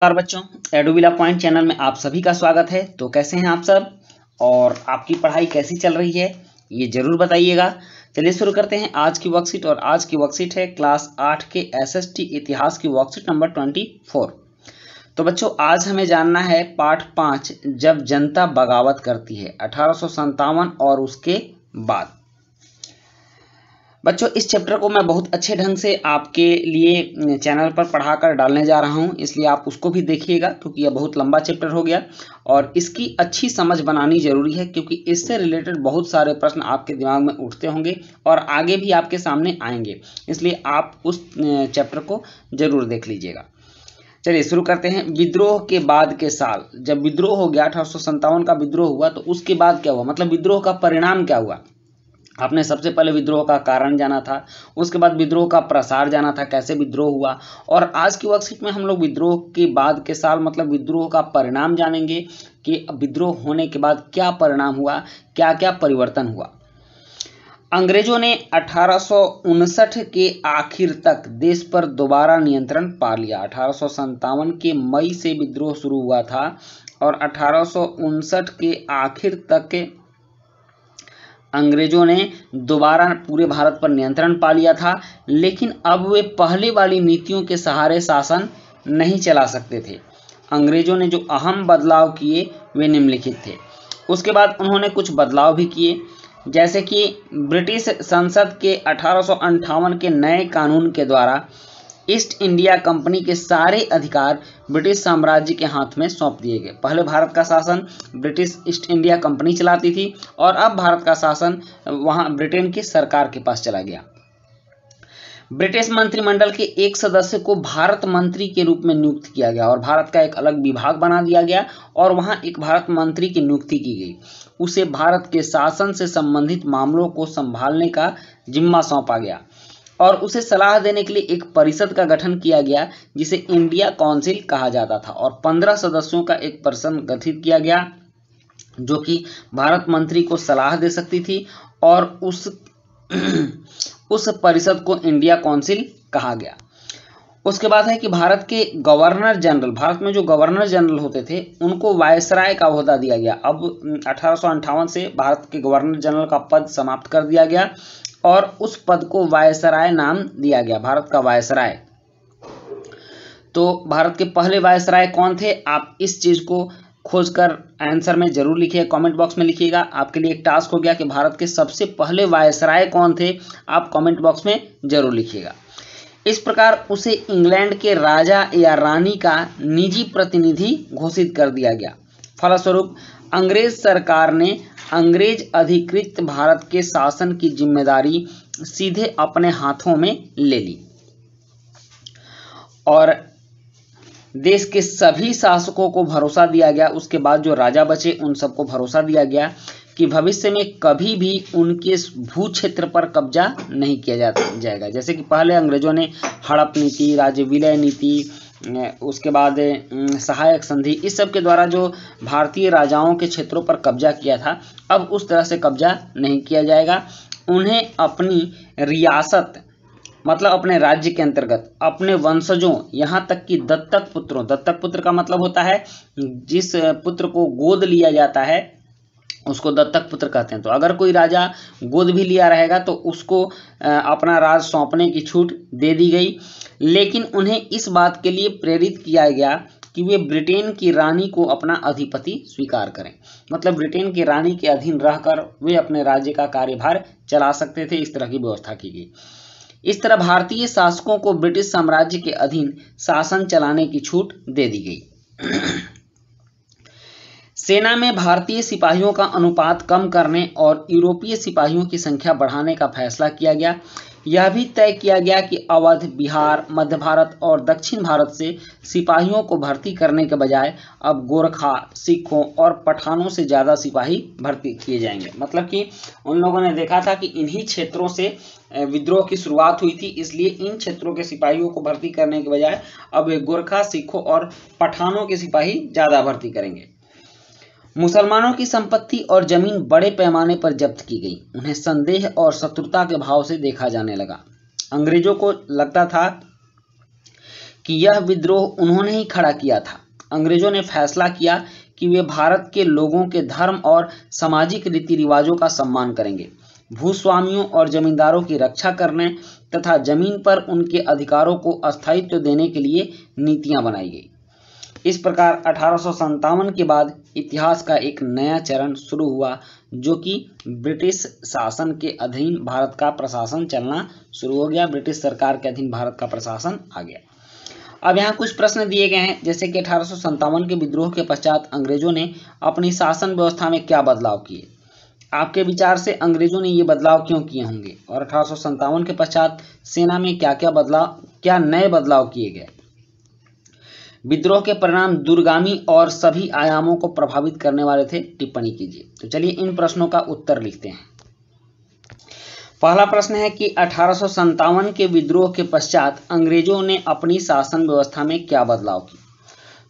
नमस्कार बच्चों, एडुविला point channel में आप सभी का स्वागत है। तो कैसे हैं आप सब और आपकी पढ़ाई कैसी चल रही है ये जरूर बताइएगा। चलिए शुरू करते हैं आज की वर्कशीट। और आज की वर्कशीट है क्लास 8 के एसएसटी इतिहास की वर्कशीट नंबर 24। तो बच्चों आज हमें जानना है पाठ 5, जब जनता बगावत करती है, 1857 और उसके बाद। बच्चों इस चैप्टर को मैं बहुत अच्छे ढंग से आपके लिए चैनल पर पढ़ाकर डालने जा रहा हूं, इसलिए आप उसको भी देखिएगा क्योंकि यह बहुत लंबा चैप्टर हो गया और इसकी अच्छी समझ बनानी जरूरी है क्योंकि इससे रिलेटेड बहुत सारे प्रश्न आपके दिमाग में उठते होंगे और आगे भी आपके सामने आएंगे, इसलिए आप उस चैप्टर को जरूर देख लीजिएगा। चलिए शुरू करते हैं। विद्रोह के बाद के साल, जब विद्रोह हो गया 1857 का विद्रोह हुआ तो उसके बाद क्या हुआ, मतलब विद्रोह का परिणाम क्या हुआ। आपने सबसे पहले विद्रोह का कारण जाना था, उसके बाद विद्रोह का प्रसार जाना था, कैसे विद्रोह हुआ। और आज की वर्कशीट में हम लोग विद्रोह के बाद के साल मतलब विद्रोह का परिणाम जानेंगे कि विद्रोह होने के बाद क्या परिणाम हुआ, क्या क्या परिवर्तन हुआ। अंग्रेजों ने 1859 के आखिर तक देश पर दोबारा नियंत्रण पा लिया। 1857 के मई से विद्रोह शुरू हुआ था और 1859 के आखिर तक अंग्रेजों ने दोबारा पूरे भारत पर नियंत्रण पा लिया था, लेकिन अब वे पहले वाली नीतियों के सहारे शासन नहीं चला सकते थे। अंग्रेजों ने जो अहम बदलाव किए वे निम्नलिखित थे। उसके बाद उन्होंने कुछ बदलाव भी किए, जैसे कि ब्रिटिश संसद के 1858 के नए कानून के द्वारा ईस्ट इंडिया कंपनी के सारे अधिकार ब्रिटिश साम्राज्य के हाथ में सौंप दिए गए। पहले भारत का शासन ब्रिटिश ईस्ट इंडिया कंपनी चलाती थी और अब भारत का शासन वहां ब्रिटेन की सरकार के पास चला गया। ब्रिटिश मंत्रिमंडल के एक सदस्य को भारत मंत्री के रूप में नियुक्त किया गया और भारत का एक अलग विभाग बना दिया गया और वहां एक भारत मंत्री की नियुक्ति की गई। उसे भारत के शासन से संबंधित मामलों को संभालने का जिम्मा सौंपा गया और उसे सलाह देने के लिए एक परिषद का गठन किया गया जिसे इंडिया काउंसिल कहा जाता था और 15 सदस्यों का एक परिषद गठित किया गया जो कि भारत मंत्री को सलाह दे सकती थी और उस परिषद को इंडिया काउंसिल कहा गया। उसके बाद है कि भारत के गवर्नर जनरल, भारत में जो गवर्नर जनरल होते थे उनको वायसराय का ओहदा दिया गया। अब 1858 से भारत के गवर्नर जनरल का पद समाप्त कर दिया गया और उस पद को वायसराय नाम दिया गया, भारत का वायसराय। तो भारत के पहले वायसराय कौन थे, आप इस चीज को खोजकर आंसर में जरूर लिखिए, कमेंट बॉक्स में लिखिएगा। आपके लिए एक टास्क हो गया कि भारत के सबसे पहले वायसराय कौन थे, आप कमेंट बॉक्स में जरूर लिखिएगा। इस प्रकार उसे इंग्लैंड के राजा या रानी का निजी प्रतिनिधि घोषित कर दिया गया। फलस्वरूप अंग्रेज सरकार ने अंग्रेज अधिकृत भारत के शासन की जिम्मेदारी सीधे अपने हाथों में ले ली और देश के सभी शासकों को भरोसा दिया गया। उसके बाद जो राजा बचे उन सबको भरोसा दिया गया कि भविष्य में कभी भी उनके भू क्षेत्र पर कब्जा नहीं किया जाएगा। जैसे कि पहले अंग्रेजों ने हड़प नीति, राज्य विलय नीति, उसके बाद सहायक संधि, इस सब के द्वारा जो भारतीय राजाओं के क्षेत्रों पर कब्जा किया था, अब उस तरह से कब्जा नहीं किया जाएगा। उन्हें अपनी रियासत मतलब अपने राज्य के अंतर्गत अपने वंशजों, यहाँ तक कि दत्तक पुत्रों, दत्तक पुत्र का मतलब होता है जिस पुत्र को गोद लिया जाता है उसको दत्तक पुत्र कहते हैं। तो अगर कोई राजा गोद भी लिया रहेगा तो उसको अपना राज सौंपने की छूट दे दी गई, लेकिन उन्हें इस बात के लिए प्रेरित किया गया कि वे ब्रिटेन की रानी को अपना अधिपति स्वीकार करें। मतलब ब्रिटेन की रानी के अधीन रहकर वे अपने राज्य का कार्यभार चला सकते थे, इस तरह की व्यवस्था की गई। इस तरह भारतीय शासकों को ब्रिटिश साम्राज्य के अधीन शासन चलाने की छूट दे दी गई। सेना में भारतीय सिपाहियों का अनुपात कम करने और यूरोपीय सिपाहियों की संख्या बढ़ाने का फैसला किया गया। यह भी तय किया गया कि अवध, बिहार, मध्य भारत और दक्षिण भारत से सिपाहियों को भर्ती करने के बजाय अब गोरखा, सिखों और पठानों से ज़्यादा सिपाही भर्ती किए जाएंगे। मतलब कि उन लोगों ने देखा था कि इन्हीं क्षेत्रों से विद्रोह की शुरुआत हुई थी, इसलिए इन क्षेत्रों के सिपाहियों को भर्ती करने के बजाय अब गोरखा, सिखों और पठानों के सिपाही ज़्यादा भर्ती करेंगे। मुसलमानों की संपत्ति और जमीन बड़े पैमाने पर जब्त की गई। उन्हें संदेह और शत्रुता के भाव से देखा जाने लगा। अंग्रेजों को लगता था कि यह विद्रोह उन्होंने ही खड़ा किया था। अंग्रेजों ने फैसला किया कि वे भारत के लोगों के धर्म और सामाजिक रीति रिवाजों का सम्मान करेंगे। भूस्वामियों और जमींदारों की रक्षा करने तथा जमीन पर उनके अधिकारों को स्थायित्व देने के लिए नीतियां बनाई गई। इस प्रकार 1857 के बाद इतिहास का एक नया चरण शुरू हुआ, जो कि ब्रिटिश शासन के अधीन भारत का प्रशासन चलना शुरू हो गया। ब्रिटिश सरकार के अधीन भारत का प्रशासन आ गया। अब यहाँ कुछ प्रश्न दिए गए हैं, जैसे कि 1857 के विद्रोह के पश्चात अंग्रेजों ने अपनी शासन व्यवस्था में क्या बदलाव किए। आपके विचार से अंग्रेजों ने ये बदलाव क्यों किए होंगे, और 1857 के पश्चात सेना में क्या नए बदलाव किए गए। विद्रोह के परिणाम दूरगामी और सभी आयामों को प्रभावित करने वाले थे। टिप्पणी कीजिए। तो चलिए इन प्रश्नों का उत्तर लिखते हैं। पहला प्रश्न है कि 1857 के विद्रोह के पश्चात अंग्रेजों ने अपनी शासन व्यवस्था में क्या बदलाव किए।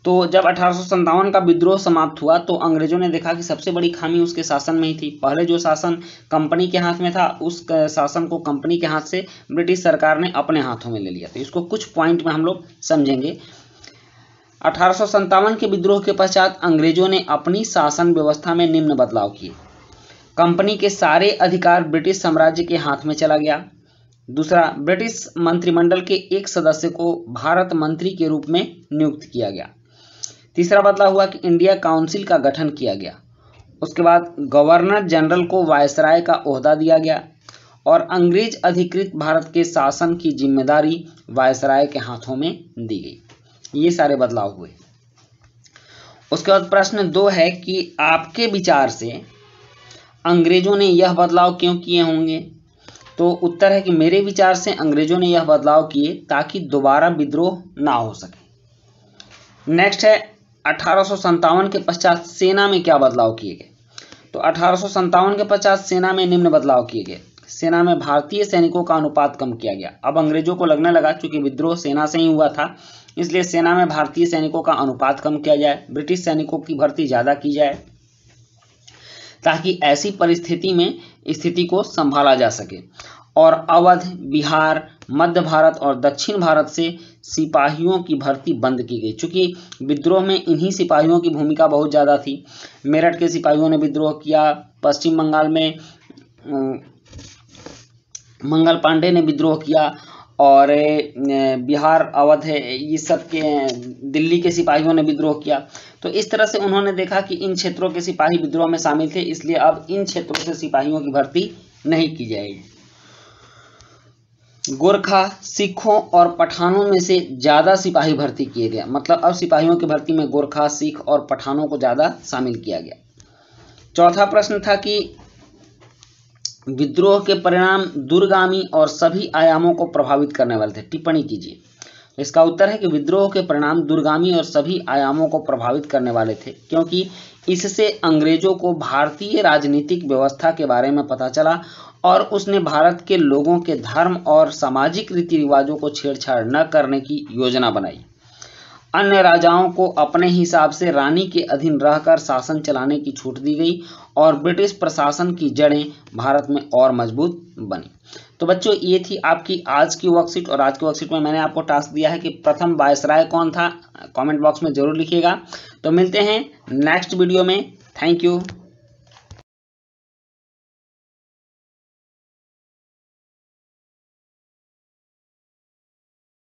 तो जब 1857 का विद्रोह समाप्त हुआ तो अंग्रेजों ने देखा कि सबसे बड़ी खामी उसके शासन में ही थी। पहले जो शासन कंपनी के हाथ में था, उस शासन को कंपनी के हाथ से ब्रिटिश सरकार ने अपने हाथों में ले लिया। तो इसको कुछ पॉइंट में हम लोग समझेंगे। 1857 के विद्रोह के पश्चात अंग्रेजों ने अपनी शासन व्यवस्था में निम्न बदलाव किए। कंपनी के सारे अधिकार ब्रिटिश साम्राज्य के हाथ में चला गया। दूसरा, ब्रिटिश मंत्रिमंडल के एक सदस्य को भारत मंत्री के रूप में नियुक्त किया गया। तीसरा बदलाव हुआ कि इंडिया काउंसिल का गठन किया गया। उसके बाद गवर्नर जनरल को वायसराय का ओहदा दिया गया और अंग्रेज अधिकृत भारत के शासन की जिम्मेदारी वायसराय के हाथों में दी गई। ये सारे बदलाव हुए। उसके बाद प्रश्न 2 है कि आपके विचार से अंग्रेजों ने यह बदलाव क्यों किए होंगे। तो उत्तर है कि मेरे विचार से अंग्रेजों ने यह बदलाव किए ताकि दोबारा विद्रोह ना हो सके। नेक्स्ट है 1857 के पश्चात सेना में क्या बदलाव किए गए। तो 1857 के पश्चात सेना में निम्न बदलाव किए गए। सेना में भारतीय सैनिकों का अनुपात कम किया गया। अब अंग्रेजों को लगने लगा चूंकि विद्रोह सेना से ही हुआ था, इसलिए सेना में भारतीय सैनिकों का अनुपात कम किया जाए, ब्रिटिश सैनिकों की भर्ती ज्यादा की जाए ताकि ऐसी परिस्थिति में स्थिति को संभाला जा सके। और अवध, बिहार, मध्य भारत और दक्षिण भारत से सिपाहियों की भर्ती बंद की गई। चूंकि विद्रोह में इन्हीं सिपाहियों की भूमिका बहुत ज़्यादा थी। मेरठ के सिपाहियों ने विद्रोह किया, पश्चिम बंगाल में मंगल पांडे ने विद्रोह किया, और बिहार, अवध है, ये सब के दिल्ली के सिपाहियों ने विद्रोह किया। तो इस तरह से उन्होंने देखा कि इन क्षेत्रों के सिपाही विद्रोह में शामिल थे, इसलिए अब इन क्षेत्रों से सिपाहियों की भर्ती नहीं की जाएगी। गोरखा, सिखों और पठानों में से ज्यादा सिपाही भर्ती किए गए। मतलब अब सिपाहियों की भर्ती में गोरखा, सिख और पठानों को ज्यादा शामिल किया गया। चौथा प्रश्न था कि विद्रोह के परिणाम दूरगामी और सभी आयामों को प्रभावित करने वाले थे। टिप्पणी कीजिए। इसका उत्तर है कि विद्रोह के परिणाम दूरगामी और सभी आयामों को प्रभावित करने वाले थे, क्योंकि इससे अंग्रेजों को भारतीय राजनीतिक व्यवस्था के बारे में पता चला और उसने भारत के लोगों के धर्म और सामाजिक रीति रिवाजों को छेड़छाड़ न करने की योजना बनाई। अन्य राजाओं को अपने हिसाब से रानी के अधीन रहकर शासन चलाने की छूट दी गई और ब्रिटिश प्रशासन की जड़ें भारत में और मजबूत बनी। तो बच्चों, ये थी आपकी आज की वर्कशीट, और आज की वर्कशीट में मैंने आपको टास्क दिया है कि प्रथम वायसराय कौन था। कमेंट बॉक्स में जरूर लिखिएगा। तो मिलते हैं नेक्स्ट वीडियो में। Thank you.